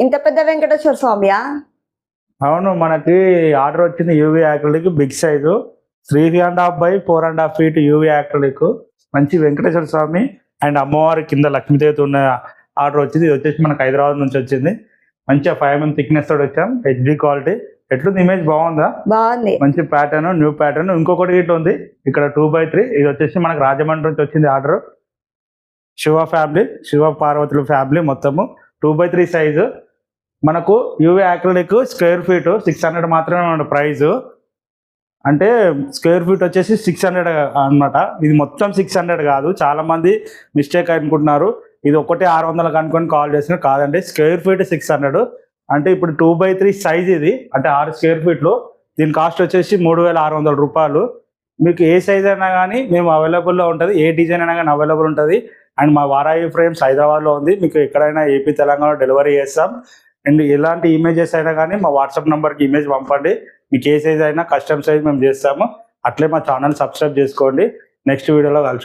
ఇంత పెద్ద వెంకటేశ్వర స్వామియా? అవును, మనకి ఆర్డర్ వచ్చింది UV acrylic big size 3.5 by 4.5 feet UV acrylic. మంచి వెంకటేశ్వర స్వామి అండ్ అమ్మవారి కింద లక్ష్మీదేవితో ఉన్న ఆర్డర్ వచ్చింది. ఇది వచ్చేసి మనకు హైదరాబాద్ నుంచి వచ్చింది. మంచిగా 5 mm థిక్నెస్ తోటి వచ్చాం. HD quality. ఎట్లుంది ఇమేజ్? బాగుందా? బాగుంది. మంచి ప్యాటర్న్, న్యూ ప్యాటర్న్. ఇంకొకటి ఇట్లా ఉంది ఇక్కడ 2x3. ఇది వచ్చేసి మనకు రాజమండ్రి నుంచి వచ్చింది ఆర్డర్. శివ ఫ్యామిలీ, శివ పార్వతుల ఫ్యామిలీ మొత్తము 2x3 సైజు. మనకు యూవీ యాక్రిలిక్ స్క్వేర్ ఫీట్ 600 మాత్రమే మన ప్రైజు. అంటే స్క్వేర్ ఫీట్ వచ్చేసి 600 అనమాట. ఇది మొత్తం 600 కాదు. చాలా మంది మిస్టేక్ అనుకుంటున్నారు, ఇది ఒకటే 600 అనుకొని కాల్ చేసిన. కాదండి, స్క్వేర్ ఫీట్ 600. అంటే ఇప్పుడు 2x3 సైజ్ ఇది, అంటే 6 స్క్వేర్ ఫీట్లు. దీని కాస్ట్ వచ్చేసి 3,600 రూపాయలు. మీకు ఏ సైజ్ అయినా కానీ మేము అవైలబుల్లో ఉంటుంది, ఏ డిజైన్ అయినా కానీ అవైలబుల్ ఉంటుంది. అండ్ మా వారాయి ఫ్రేమ్స్ హైదరాబాద్లో ఉంది. మీకు ఎక్కడైనా ఏపీ తెలంగాణలో డెలివరీ చేస్తాం. అండ్ ఎలాంటి ఇమేజెస్ అయినా కానీ మా వాట్సాప్ నెంబర్కి ఇమేజ్ పంపండి. మీకు ఏ సైజ్ అయినా కస్టమ్ సైజ్ మేము చేస్తాము. అట్లే మా ఛానల్ సబ్స్క్రైబ్ చేసుకోండి. నెక్స్ట్ వీడియోలో కలుసుకుంటాం.